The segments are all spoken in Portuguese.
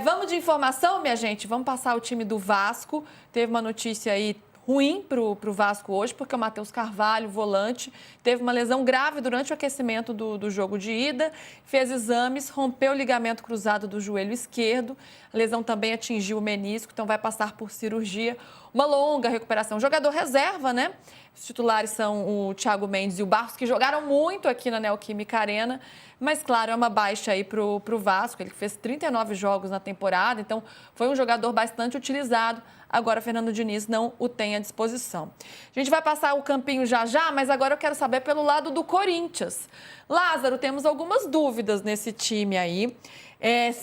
Vamos de informação, minha gente? Vamos passar o time do Vasco. Teve uma notícia aí ruim para o Vasco hoje, porque o Matheus Carvalho, volante, teve uma lesão grave durante o aquecimento do jogo de ida, fez exames, rompeu o ligamento cruzado do joelho esquerdo, a lesão também atingiu o menisco, então vai passar por cirurgia, uma longa recuperação. Jogador reserva, né? Os titulares são o Thiago Mendes e o Barros, que jogaram muito aqui na Neoquímica Arena, mas, claro, é uma baixa aí para o Vasco. Ele fez 39 jogos na temporada, então foi um jogador bastante utilizado. Agora, Fernando Diniz não o tem à disposição. A gente vai passar o campinho já, mas agora eu quero saber pelo lado do Corinthians. Lázaro, temos algumas dúvidas nesse time aí.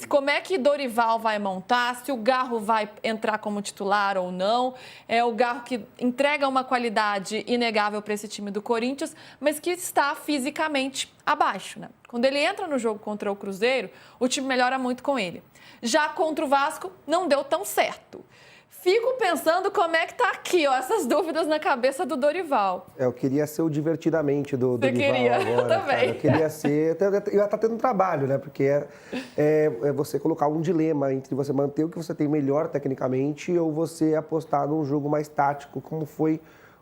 Como é que Dorival vai montar, se o Garro vai entrar como titular ou não. O Garro que entrega uma qualidade inegável para esse time do Corinthians, mas que está fisicamente abaixo, né? Quando ele entra no jogo contra o Cruzeiro, o time melhora muito com ele. Já contra o Vasco, não deu tão certo. Fico pensando como é que tá aqui, essas dúvidas na cabeça do Dorival. Eu queria ser o divertidamente do Você Dorival queria? agora. Eu também. Cara. Eu queria ser... Eu tá tendo um trabalho, né? Porque é você colocar um dilema entre você manter o que você tem melhor tecnicamente ou você apostar num jogo mais tático, como foi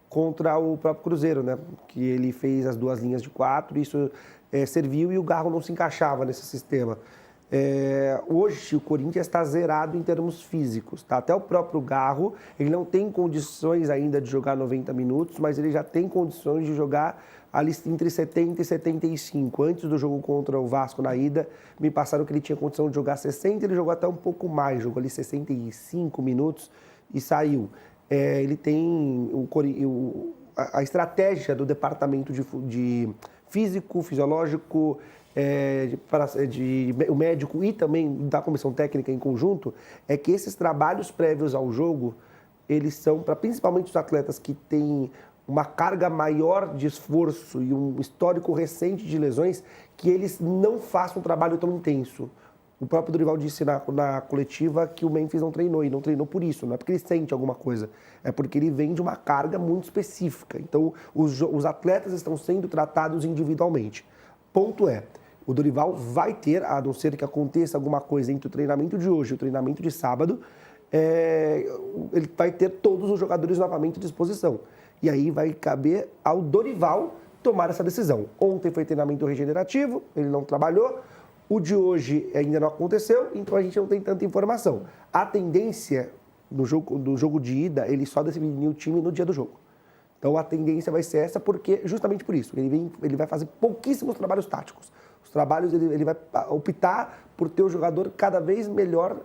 contra o próprio Cruzeiro, né? Que ele fez as 2 linhas de 4, isso serviu e o Garro não se encaixava nesse sistema. Hoje o Corinthians está zerado em termos físicos, tá? Até o próprio Garro, ele não tem condições ainda de jogar 90 minutos, mas ele já tem condições de jogar ali entre 70 e 75. Antes do jogo contra o Vasco na ida, me passaram que ele tinha condição de jogar 60, ele jogou até um pouco mais, jogou ali 65 minutos e saiu. Ele tem a estratégia do departamento de físico, fisiológico, o médico e também da comissão técnica em conjunto, é que esses trabalhos prévios ao jogo, eles são para principalmente os atletas que têm uma carga maior de esforço e um histórico recente de lesões, que eles não façam um trabalho tão intenso. O próprio Dorival disse na coletiva que o Memphis não treinou, e não treinou por isso, não é porque ele sente alguma coisa, é porque ele vem de uma carga muito específica. Então, os atletas estão sendo tratados individualmente. Ponto o Dorival vai ter, a não ser que aconteça alguma coisa entre o treinamento de hoje e o treinamento de sábado, ele vai ter todos os jogadores novamente à disposição. E aí vai caber ao Dorival tomar essa decisão. Ontem foi treinamento regenerativo, ele não trabalhou. O de hoje ainda não aconteceu, então a gente não tem tanta informação. A tendência do jogo de ida, ele só definiu o time no dia do jogo. Então a tendência vai ser essa, justamente por isso. Ele vai fazer pouquíssimos trabalhos táticos. Os trabalhos, ele vai optar por ter o jogador cada vez melhor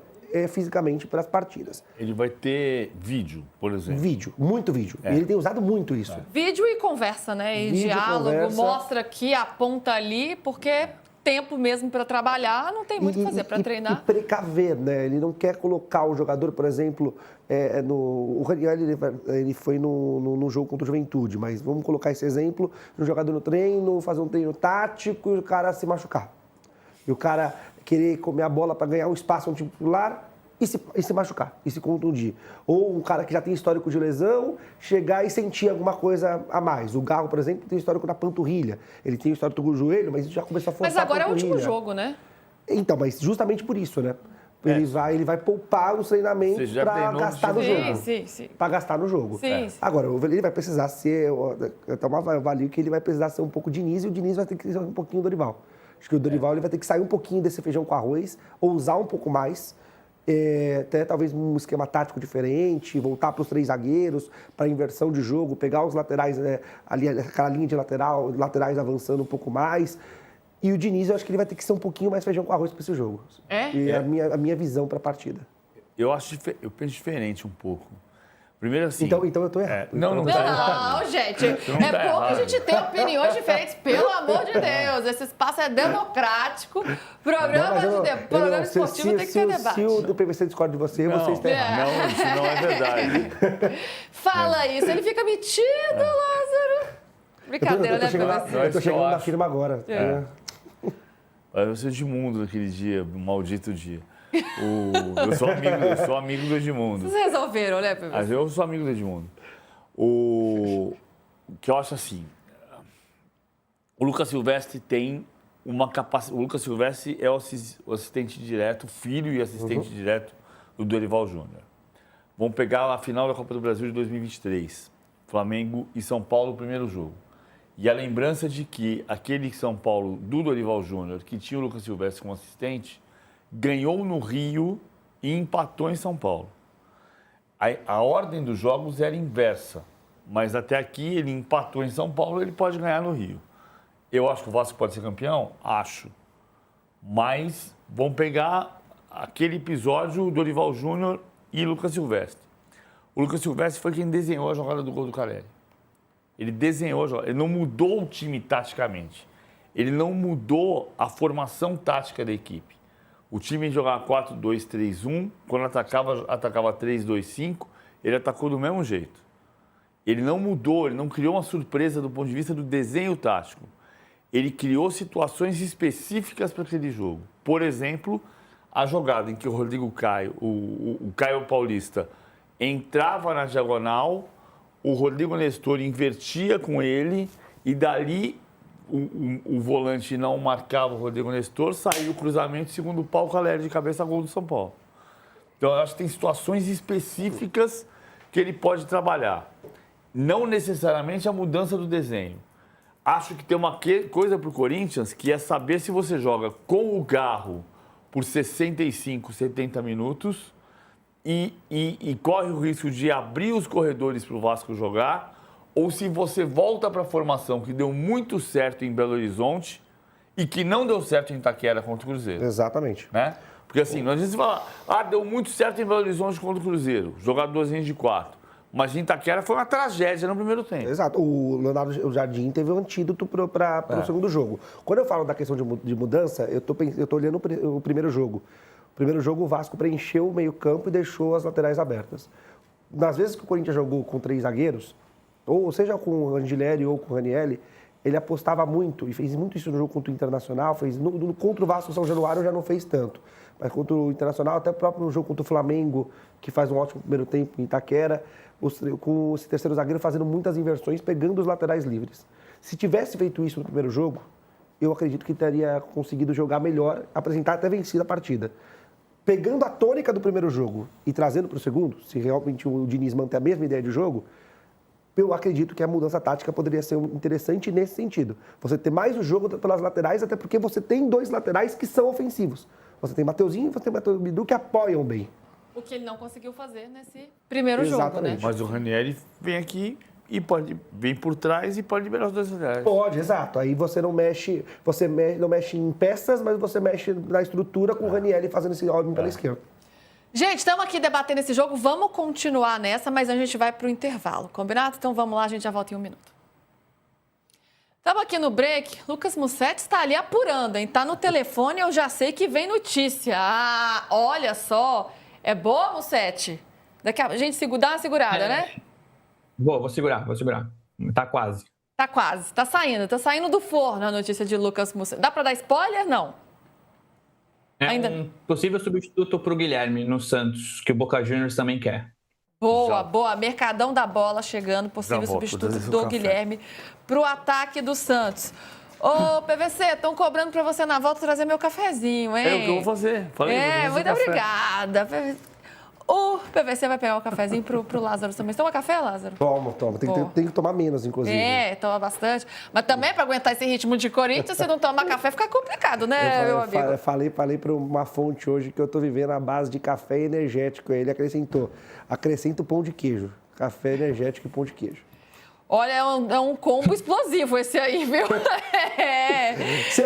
fisicamente para as partidas. Ele vai ter vídeo, por exemplo. Vídeo, muito vídeo. E ele tem usado muito isso. Vídeo e conversa, né? E vídeo, diálogo, conversa. Mostra aqui, aponta ali, porque tempo mesmo para trabalhar, não tem muito o que fazer para treinar. E precaver, né? Ele não quer colocar o jogador, por exemplo, o Raniel, ele foi no jogo contra o Juventude, mas vamos colocar esse exemplo, um jogador no treino, fazer um treino tático e o cara se machucar. E o cara querer comer a bola para ganhar um espaço no time titular e se machucar, e se contundir. Ou um cara que já tem histórico de lesão, chegar e sentir alguma coisa a mais. O Garro, por exemplo, tem histórico na panturrilha. Ele tem histórico do joelho, mas já começou a forçar Mas agora a panturrilha. é o último jogo, né? Então, mas justamente por isso, né? Ele vai poupar os treinamentos para gastar no jogo. Sim. Para gastar no jogo. Sim. Agora, ele vai precisar ser... Até uma avalio que ele vai precisar ser um pouco Diniz e o Diniz vai ter que ser um pouquinho Dorival. Acho que o Dorival ele vai ter que sair um pouquinho desse feijão com arroz, ousar um pouco mais, até talvez um esquema tático diferente, voltar para os 3 zagueiros, para inversão de jogo, pegar os laterais, ali, aquela linha de laterais avançando um pouco mais. E o Diniz, eu acho que ele vai ter que ser um pouquinho mais feijão com arroz para esse jogo. E a minha visão para a partida. Eu penso diferente um pouco. Primeiro assim... Então eu tô errado. Não tá errado. Não, gente. É bom que a gente tenha opiniões diferentes, pelo amor de Deus. Esse espaço é democrático. Programa esportivo tem que ter debate. Se o PVC discorda de você, você está errado. Não, isso não é verdade. Fala isso. Ele fica metido, Lázaro. Brincadeira, né, PVC? Eu tô chegando na firma agora. Eu sou Edmundo naquele dia, um maldito dia. Eu sou amigo do Edmundo. Vocês resolveram, né, PVC? Eu sou amigo do Edmundo. O que eu acho assim, o Lucas Silvestre tem o Lucas Silvestre é o assistente direto, filho e assistente direto do Dorival Júnior. Vamos pegar a final da Copa do Brasil de 2023. Flamengo e São Paulo, o primeiro jogo. E a lembrança de que aquele São Paulo do Dorival Júnior, que tinha o Lucas Silvestre como assistente, ganhou no Rio e empatou em São Paulo. A ordem dos jogos era inversa, mas até aqui ele empatou em São Paulo, ele pode ganhar no Rio. Eu acho que o Vasco pode ser campeão? Acho. Mas vamos pegar aquele episódio, Dorival Júnior e Lucas Silvestre. O Lucas Silvestre foi quem desenhou a jogada do gol do Carelli. Ele desenhou a jogada, ele não mudou o time taticamente. Ele não mudou a formação tática da equipe. O time jogava 4-2-3-1, quando atacava 3-2-5, ele atacou do mesmo jeito. Ele não mudou, ele não criou uma surpresa do ponto de vista do desenho tático. Ele criou situações específicas para aquele jogo. Por exemplo, a jogada em que o Rodrigo Caio, o Caio Paulista, entrava na diagonal, o Rodrigo Nestor invertia com ele e dali o volante não marcava o Rodrigo Nestor, saiu o cruzamento, segundo o pau, Caleri de cabeça, gol do São Paulo. Então, eu acho que tem situações específicas que ele pode trabalhar. Não necessariamente a mudança do desenho. Acho que tem uma coisa para o Corinthians que é saber se você joga com o Garro por 65, 70 minutos e corre o risco de abrir os corredores para o Vasco jogar, ou se você volta para a formação que deu muito certo em Belo Horizonte e que não deu certo em Itaquera contra o Cruzeiro. Exatamente. Né? Porque assim, não adianta você falar, deu muito certo em Belo Horizonte contra o Cruzeiro, jogar 2 linhas de 4. Mas em Itaquera foi uma tragédia no primeiro tempo. Exato. O Leonardo Jardim teve um antídoto para o segundo jogo. Quando eu falo da questão de mudança, eu tô olhando o primeiro jogo. O primeiro jogo, o Vasco preencheu o meio-campo e deixou as laterais abertas. Nas vezes que o Corinthians jogou com 3 zagueiros, ou seja com o Angileri ou com o Ranielli, ele apostava muito, e fez muito isso no jogo contra o Internacional, contra o Vasco São Januário já não fez tanto. Mas contra o Internacional, até o próprio jogo contra o Flamengo, que faz um ótimo primeiro tempo em Itaquera, com esse terceiro zagueiro fazendo muitas inversões, pegando os laterais livres. Se tivesse feito isso no primeiro jogo, eu acredito que teria conseguido jogar melhor, apresentar até vencido a partida. Pegando a tônica do primeiro jogo e trazendo para o segundo, se realmente o Diniz manter a mesma ideia de jogo, eu acredito que a mudança tática poderia ser interessante nesse sentido. Você ter mais o jogo pelas laterais, até porque você tem 2 laterais que são ofensivos. Você tem Mateuzinho e você tem Matheus Bidu que apoiam bem. O que ele não conseguiu fazer nesse primeiro jogo, né? Mas o Ranieri vem aqui e vem por trás e pode liberar os 2 laterais. Pode, exato. Aí você não mexe em peças, mas você mexe na estrutura com o Ranieri fazendo esse homem pela esquerda. Gente, estamos aqui debatendo esse jogo, vamos continuar nessa, mas a gente vai para o intervalo, combinado? Então vamos lá, a gente já volta em 1 minuto. Estamos aqui no break, Lucas Mussetti está ali apurando, hein? Está no telefone, eu já sei que vem notícia. Ah, olha só, é boa, Mussetti? Daqui a gente dá uma segurada, né? Vou segurar. Tá quase. Tá quase, tá saindo do forno a notícia de Lucas Mussetti. Dá para dar spoiler? Não. É Ainda... um possível substituto para o Guilherme no Santos, que o Boca Juniors também quer. Boa. Mercadão da bola chegando, possível substituto do Guilherme para o ataque do Santos. Ô, PVC, estão cobrando para você na volta trazer meu cafezinho, hein? É o que eu vou fazer. Muito obrigada. O PVC vai pegar o cafezinho pro Lázaro também. Você toma café, Lázaro? Toma. Tem que tomar menos, inclusive. Toma bastante. Mas também, para aguentar esse ritmo de Corinthians, se não tomar café, fica complicado, né, meu amigo? Eu falei para uma fonte hoje que eu tô vivendo à base de café energético. Ele acrescentou. Acrescenta o pão de queijo. Café energético e pão de queijo. Olha, é um combo explosivo esse aí, viu?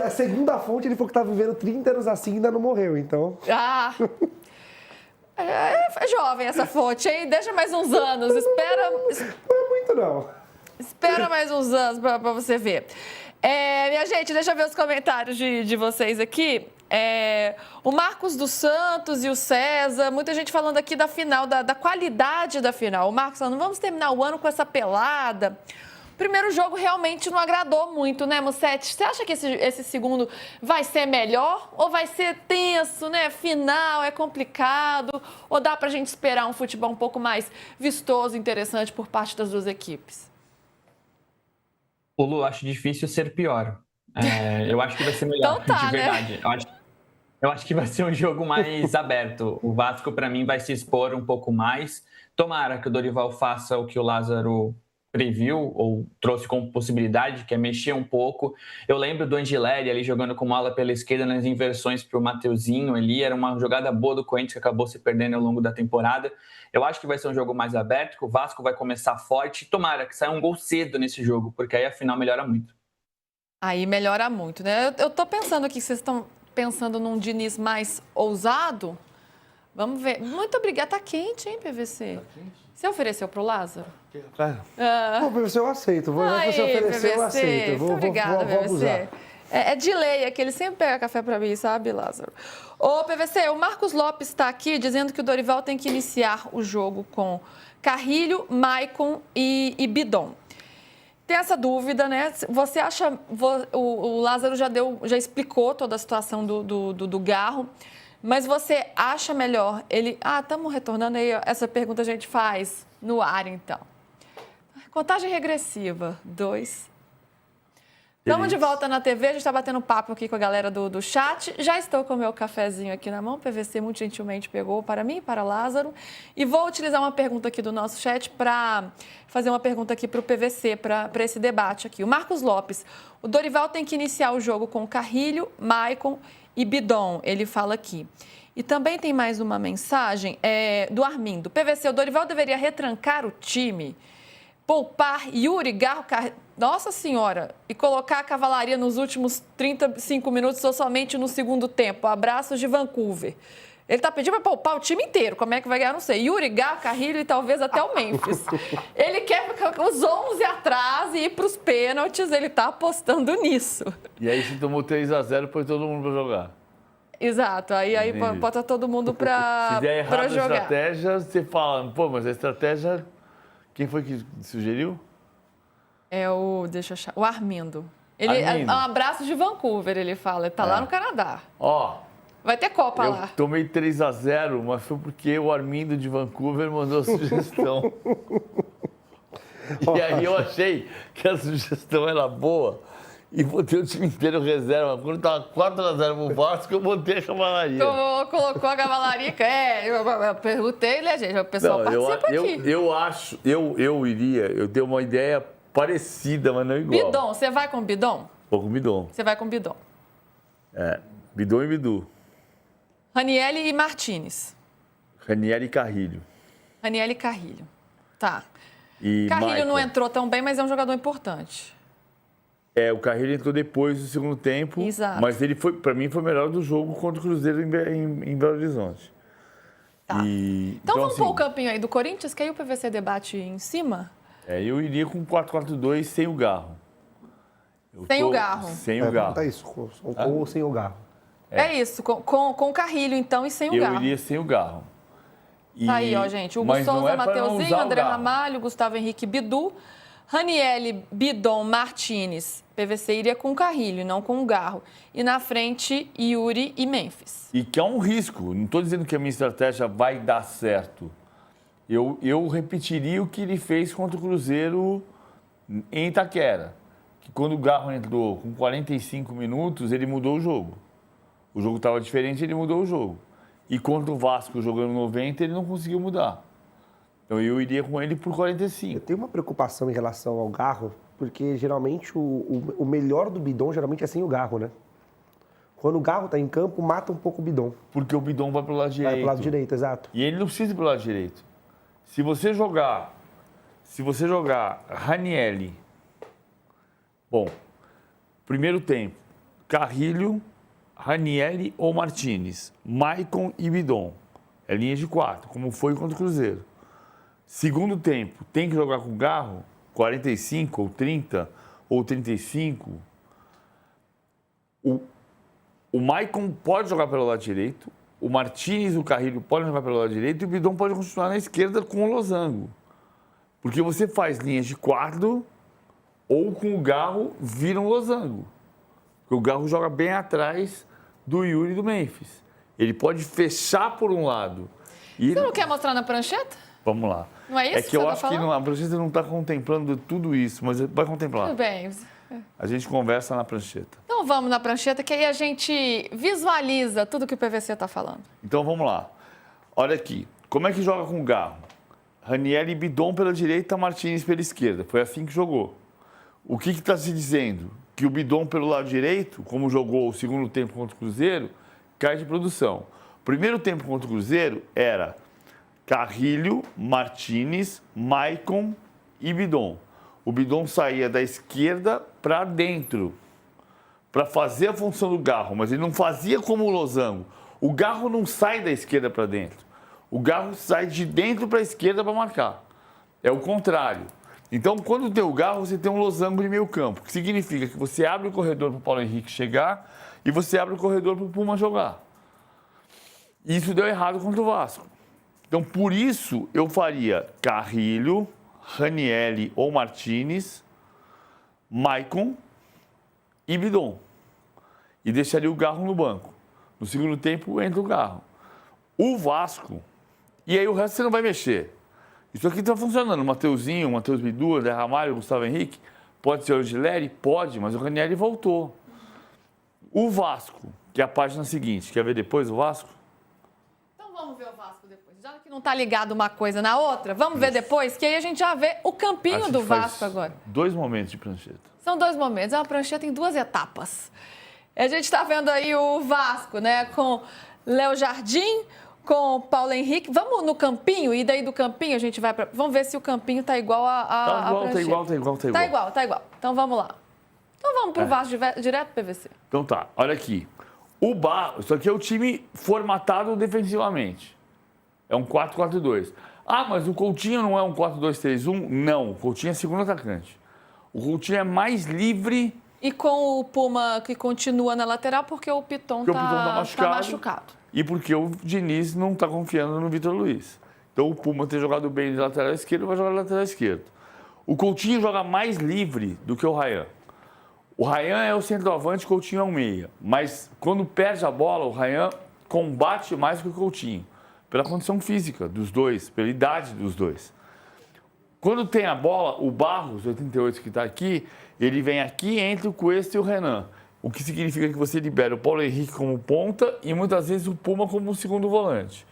A segunda fonte, ele falou que tá vivendo 30 anos assim e ainda não morreu, então... É jovem essa fonte, hein? Deixa mais uns anos. Espera. Não é muito, não. Espera mais uns anos para você ver. Minha gente, deixa eu ver os comentários de vocês aqui. O Marcos dos Santos e o César, muita gente falando aqui da final, da qualidade da final. O Marcos falando, vamos terminar o ano com essa pelada. O primeiro jogo realmente não agradou muito, né, Mussetti? Você acha que esse segundo vai ser melhor ou vai ser tenso, né? Final, é complicado. Ou dá pra gente esperar um futebol um pouco mais vistoso, interessante por parte das 2 equipes? Lu, acho difícil ser pior. Eu acho que vai ser melhor, Então tá, de verdade. Eu acho que vai ser um jogo mais aberto. O Vasco, para mim, vai se expor um pouco mais. Tomara que o Dorival faça o que o Lázaro previu ou trouxe como possibilidade, que é mexer um pouco. Eu lembro do Angileri ali jogando como ala pela esquerda nas inversões para o Mateuzinho ali. Era uma jogada boa do Corinthians que acabou se perdendo ao longo da temporada. Eu acho que vai ser um jogo mais aberto, que o Vasco vai começar forte. Tomara que saia um gol cedo nesse jogo, porque aí a final melhora muito. Aí melhora muito, né? Eu tô pensando aqui, vocês estão pensando num Diniz mais ousado? Vamos ver. Muito obrigada. Tá quente, hein, PVC? Tá quente? Você ofereceu pro Lázaro? Não, PVC eu aceito. Aí, Você oferecer, eu aceito. Muito obrigada, vou PVC. abusar. É de lei, é que ele sempre pega café para mim, sabe, Lázaro? Ô, PVC, o Marcos Lopes está aqui dizendo que o Dorival tem que iniciar o jogo com Carrilho, Maicon e Bidon. Tem essa dúvida, né? Você acha... O Lázaro já explicou toda a situação do Garro, mas você acha melhor ele... estamos retornando aí, essa pergunta a gente faz no ar, então. Contagem regressiva, 2... Estamos de volta na TV, a gente está batendo papo aqui com a galera do chat. Já estou com o meu cafezinho aqui na mão, o PVC muito gentilmente pegou para mim, para Lázaro. E vou utilizar uma pergunta aqui do nosso chat para fazer uma pergunta aqui para o PVC, para esse debate aqui. O Marcos Lopes, o Dorival tem que iniciar o jogo com Carrilho, Maicon e Bidon, ele fala aqui. E também tem mais uma mensagem do Armindo. PVC, o Dorival deveria retrancar o time, poupar Yuri, Garro, Nossa Senhora, e colocar a cavalaria nos últimos 35 minutos ou somente no segundo tempo. Abraços de Vancouver. Ele está pedindo para poupar o time inteiro. Como é que vai ganhar? Não sei. Yuri, Garro, Carrilho e talvez até o Memphis. Ele quer os 11 atrás e ir para os pênaltis. Ele está apostando nisso. E aí, se tomou 3-0, põe todo mundo para jogar. Exato. Aí bota todo mundo para jogar. Se der errado a estratégia, você fala, pô, mas a estratégia... Quem foi que sugeriu? Deixa eu achar, o Armindo. Um abraço de Vancouver, ele fala. Ele tá lá no Canadá. Vai ter Copa lá. Eu tomei 3-0, mas foi porque o Armindo de Vancouver mandou a sugestão. E aí eu achei que a sugestão era boa e botei o time inteiro reserva. Quando tava 4-0 pro Vasco, eu botei a cavalaria. Colocou a cavalaria. Eu perguntei, né, gente? O pessoal participa aqui. Eu tenho uma ideia parecida, mas não igual. Bidon, você vai com Bidon? Vou com Bidon. Você vai com Bidon. Bidon e Bidu. Ranieri e Martínez. Ranieri e Carrilho. Ranieri e Carrilho. Tá. E Carrilho Michael. não entrou tão bem, mas é um jogador importante. O Carrilho entrou depois do segundo tempo. Exato. Mas ele foi, para mim, foi o melhor do jogo contra o Cruzeiro em Belo Horizonte. Tá. Então vamos assim, pôr o campinho aí do Corinthians, que aí o PVC debate em cima. Eu iria com 4-4-2 sem o Garro. Sem o Garro. Sem o Garro. Tá isso, com ou sem o Garro. É isso, com o Carrilho, então, e sem o Garro. Eu iria sem o Garro. Tá aí, ó, gente. Hugo Souza, Mateuzinho, André Ramalho, Gustavo Henrique, Bidu, Ranieri, Bidon, Martínez. PVC iria com o Carrilho, não com o Garro. E na frente, Yuri e Memphis. E que é um risco. Não estou dizendo que a minha estratégia vai dar certo. Eu repetiria o que ele fez contra o Cruzeiro em Itaquera. Que quando o Garro entrou com 45 minutos, ele mudou o jogo. O jogo estava diferente, ele mudou o jogo. E contra o Vasco, jogando 90, ele não conseguiu mudar. Então eu iria com ele por 45. Eu tenho uma preocupação em relação ao Garro, porque geralmente o melhor do Bidon geralmente é sem o Garro, né? Quando o Garro está em campo, mata um pouco o Bidon. Porque o Bidon vai para o lado direito. Vai para o lado direito, exato. E ele não precisa ir para o lado direito. Se você jogar Ranieri, primeiro tempo, Carrilho, Ranieri ou Martínez, Maicon e Bidon. É linha de 4, como foi contra o Cruzeiro. Segundo tempo, tem que jogar com o Garro, 45 ou 30 ou 35. O Maicon pode jogar pelo lado direito, o Martínez e o Carrilho podem jogar pelo lado direito e o Bidon pode continuar na esquerda com o losango. Porque você faz linhas de 4 ou com o Garro vira um losango. Porque o Garro joga bem atrás do Yuri e do Memphis. Ele pode fechar por um lado. Você não quer mostrar na prancheta? Vamos lá. Não é isso que eu você acho tá que falando? a prancheta não está contemplando tudo isso, mas vai contemplar. Tudo bem. A gente conversa na prancheta. Então vamos na prancheta, que aí a gente visualiza tudo que o PVC está falando. Então vamos lá. Olha aqui. Como é que joga com o Garro? Ranieri e Bidon pela direita, Martínez pela esquerda. Foi assim que jogou. O que está se dizendo? Que o Bidon pelo lado direito, como jogou o segundo tempo contra o Cruzeiro, cai de produção. O primeiro tempo contra o Cruzeiro era Carrilho, Martínez, Maicon e Bidon. O Bidon saía da esquerda para dentro, para fazer a função do Garro, mas ele não fazia como o losango. O Garro não sai da esquerda para dentro. O Garro sai de dentro para a esquerda para marcar. É o contrário. Então, quando tem o Garro, você tem um losango de meio campo, que significa que você abre o corredor para o Paulo Henrique chegar e você abre o corredor para o Puma jogar. Isso deu errado contra o Vasco. Então, por isso, eu faria Carrilho, Ranieri ou Martínez, Maicon e Bidon. E deixaria o Garro no banco. No segundo tempo, entra o Garro. O Vasco, e aí o resto você não vai mexer. Isso aqui está funcionando. Mateuzinho, Matheus Bidu, André Ramalho, Gustavo Henrique. Pode ser o Gileri? Pode, mas o Ranieri voltou. O Vasco, que é a página seguinte. Quer ver depois o Vasco? Então vamos ver o Vasco depois. Já que não está ligado uma coisa na outra, vamos ver depois, que aí a gente já vê o campinho do Vasco agora. 2 momentos de prancheta. São 2 momentos, é uma prancheta em 2 etapas. A gente está vendo aí o Vasco, né, com Léo Jardim, com Paulo Henrique. Vamos no campinho e daí do campinho a gente vai para... Vamos ver se o campinho tá igual a prancheta. Tá igual. Então vamos lá. Então vamos pro Vasco direto PVC. Então tá, olha aqui. Isso aqui é o time formatado defensivamente. É um 4-4-2. Ah, mas o Coutinho não é um 4-2-3-1? Não, o Coutinho é segundo atacante. O Coutinho é mais livre. E com o Puma que continua na lateral porque o Piton tá machucado. E porque o Diniz não está confiando no Vitor Luiz. Então o Puma ter jogado bem de lateral esquerdo, vai jogar de lateral esquerdo. O Coutinho joga mais livre do que o Ryan. O Ryan é o centroavante, o Coutinho é um meia. Mas quando perde a bola, o Ryan combate mais que o Coutinho. Pela condição física dos dois, pela idade dos dois. Quando tem a bola, o Barros, 88 que está aqui, ele vem aqui entre o Cuesta e o Renan. O que significa que você libera o Paulo Henrique como ponta e muitas vezes o Puma como segundo volante.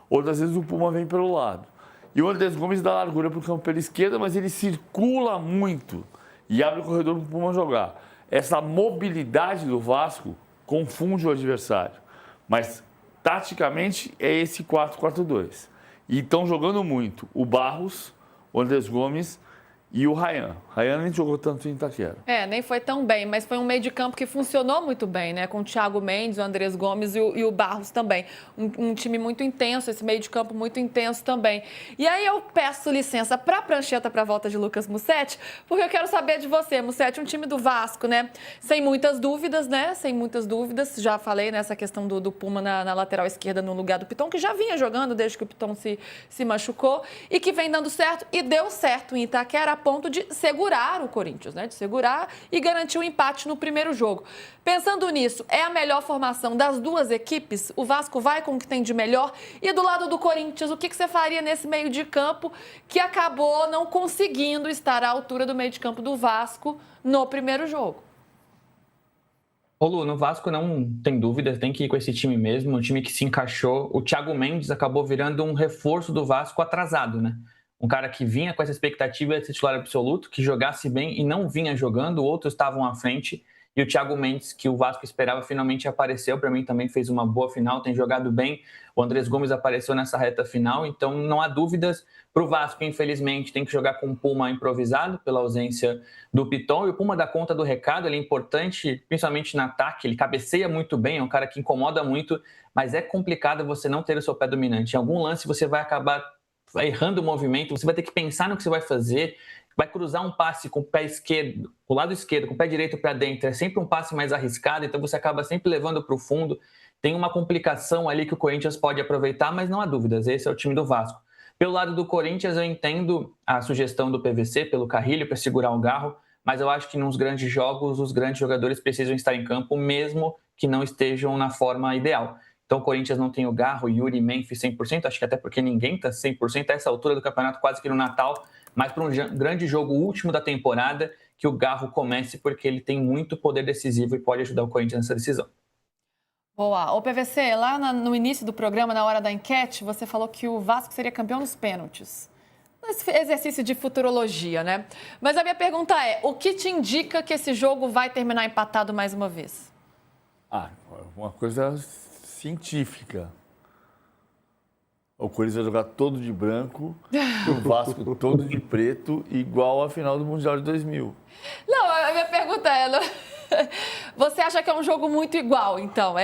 Outras vezes o Puma vem pelo lado. E o Andrés Gomes dá largura para o campo pela esquerda, mas ele circula muito e abre o corredor para o Puma jogar. Essa mobilidade do Vasco confunde o adversário. Mas, taticamente, é esse 4-4-2. E estão jogando muito o Barros, o Andrés Gomes e o Ryan. Ryan nem jogou tanto em Itaquera. Nem foi tão bem, mas foi um meio de campo que funcionou muito bem, né? Com o Thiago Mendes, o Andrés Gomes e o Barros também. Um time muito intenso, esse meio de campo muito intenso também. E aí eu peço licença para a prancheta para a volta de Lucas Mussetti, porque eu quero saber de você, Mussetti, um time do Vasco, né? Sem muitas dúvidas, né? Sem muitas dúvidas. Já falei nessa questão do Puma na lateral esquerda no lugar do Piton, que já vinha jogando desde que o Piton se machucou e que vem dando certo e deu certo em Itaquera, ponto de segurar o Corinthians, né? De segurar e garantir o empate no primeiro jogo. Pensando nisso, é a melhor formação das duas equipes? O Vasco vai com o que tem de melhor? E do lado do Corinthians, o que você faria nesse meio de campo que acabou não conseguindo estar à altura do meio de campo do Vasco no primeiro jogo? Ô Lu, no Vasco não tem dúvida, tem que ir com esse time mesmo, um time que se encaixou. O Thiago Mendes acabou virando um reforço do Vasco atrasado, né? Um cara que vinha com essa expectativa de ser titular absoluto, que jogasse bem e não vinha jogando, outros estavam à frente. E o Thiago Mendes, que o Vasco esperava, finalmente apareceu. Para mim também fez uma boa final, tem jogado bem. O Andrés Gomes apareceu nessa reta final, então não há dúvidas. Para o Vasco, infelizmente, tem que jogar com o Puma improvisado pela ausência do Piton. E o Puma dá conta do recado, ele é importante, principalmente no ataque. Ele cabeceia muito bem, é um cara que incomoda muito, mas é complicado você não ter o seu pé dominante. Em algum lance você vai acabar errando o movimento, você vai ter que pensar no que você vai fazer, vai cruzar um passe com o pé esquerdo, o lado esquerdo, com o pé direito para dentro, é sempre um passe mais arriscado, então você acaba sempre levando para o fundo. Tem uma complicação ali que o Corinthians pode aproveitar, mas não há dúvidas, esse é o time do Vasco. Pelo lado do Corinthians, eu entendo a sugestão do PVC, pelo Carrilho, para segurar o Garro, mas eu acho que nos grandes jogos, os grandes jogadores precisam estar em campo, mesmo que não estejam na forma ideal. Então, o Corinthians não tem o Garro, Yuri, Memphis 100%, acho que até porque ninguém está 100% a essa altura do campeonato, quase que no Natal, mas para um grande jogo último da temporada, que o Garro comece, porque ele tem muito poder decisivo e pode ajudar o Corinthians nessa decisão. Boa. Ô, PVC, lá no início do programa, na hora da enquete, você falou que o Vasco seria campeão nos pênaltis. Esse exercício de futurologia, né? Mas a minha pergunta é, o que te indica que esse jogo vai terminar empatado mais uma vez? Uma coisa científica. O Corinthians vai jogar todo de branco, o Vasco todo de preto, igual à final do Mundial de 2000. Não, a minha pergunta é... Você acha que é um jogo muito igual, então?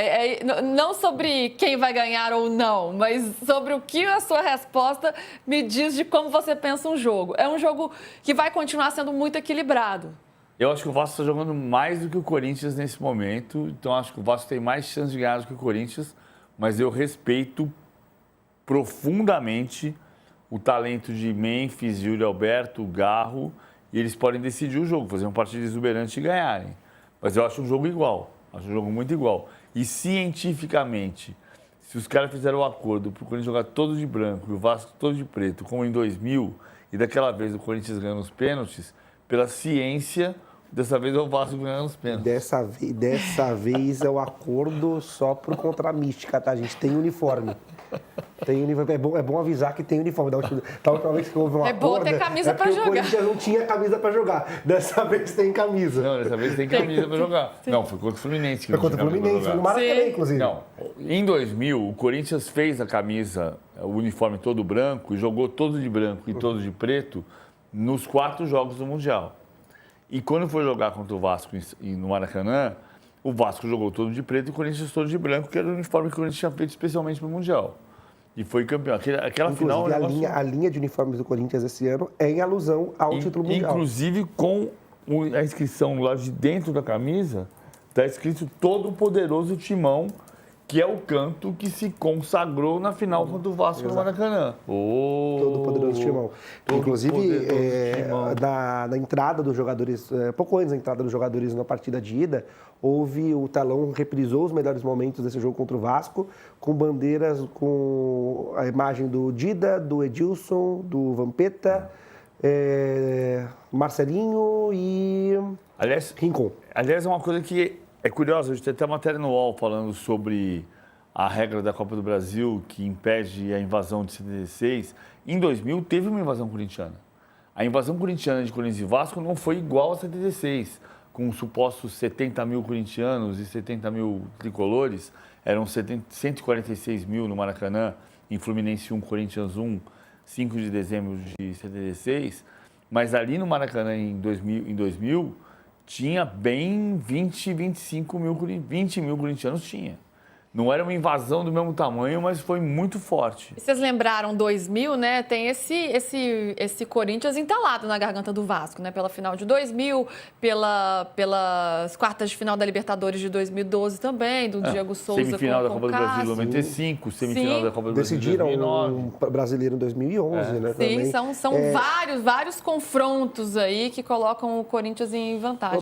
Não sobre quem vai ganhar ou não, mas sobre o que a sua resposta me diz de como você pensa um jogo. É um jogo que vai continuar sendo muito equilibrado. Eu acho que o Vasco está jogando mais do que o Corinthians nesse momento, então acho que o Vasco tem mais chance de ganhar do que o Corinthians, mas eu respeito profundamente o talento de Memphis, Júlio Alberto, Garro, e eles podem decidir o jogo, fazer uma partida exuberante e ganharem. Mas eu acho um jogo igual, acho um jogo muito igual. E cientificamente, se os caras fizeram o acordo para o Corinthians jogar todo de branco e o Vasco todo de preto, como em 2000, e daquela vez o Corinthians ganhou nos pênaltis, pela ciência, dessa vez é o Vasco ganhando os pênaltis. Dessa vez é o acordo só por contra a mística, tá? A gente tem uniforme. Tem uniforme. É bom avisar que tem uniforme. Da última vez que houve um acordo... É bom ter camisa pra jogar. O Corinthians não tinha camisa pra jogar. Dessa vez tem camisa. Não, dessa vez tem camisa pra jogar. Sim. Não, foi contra o Fluminense que foi contra o Fluminense, foi no Maracanã, inclusive. Não, em 2000, o Corinthians fez a camisa, o uniforme todo branco, e jogou todo de branco e todo de preto nos 4 jogos do Mundial. E quando foi jogar contra o Vasco no Maracanã, o Vasco jogou todo de preto e o Corinthians todo de branco, que era o uniforme que o Corinthians tinha feito especialmente para o Mundial. E foi campeão. Aquela final... A linha de uniformes do Corinthians esse ano é em alusão ao título mundial. Inclusive, com a inscrição lá de dentro da camisa, está escrito Todo Poderoso Timão, que é o canto que se consagrou na final contra o Vasco no Maracanã. Todo Poderoso Timão. Inclusive, na entrada dos jogadores, pouco antes da entrada dos jogadores na partida de ida, o telão reprisou os melhores momentos desse jogo contra o Vasco, com bandeiras com a imagem do Dida, do Edilson, do Vampeta, Marcelinho e Rincon. Aliás, é uma coisa que é curiosa, a gente tem até matéria no UOL falando sobre a regra da Copa do Brasil que impede a invasão de 76. Em 2000, teve uma invasão corintiana. A invasão corintiana de Corinthians e Vasco não foi igual a 76, com supostos 70 mil corintianos e 70 mil tricolores. Eram 146 mil no Maracanã, em Fluminense 1, Corinthians 1, 5 de dezembro de 76. Mas ali no Maracanã, em 2000 tinha bem 20 mil corintianos tinha. Não era uma invasão do mesmo tamanho, mas foi muito forte. E vocês lembraram 2000, né? Tem esse Corinthians entalado na garganta do Vasco, né? Pela final de 2000, pelas quartas de final da Libertadores de 2012 também, do Diego Souza semifinal da com Copa do Brasil em 95, semifinal da Copa do Brasil em 2009. Decidiram o brasileiro em 2011, né? Sim, também. são vários confrontos aí que colocam o Corinthians em vantagem.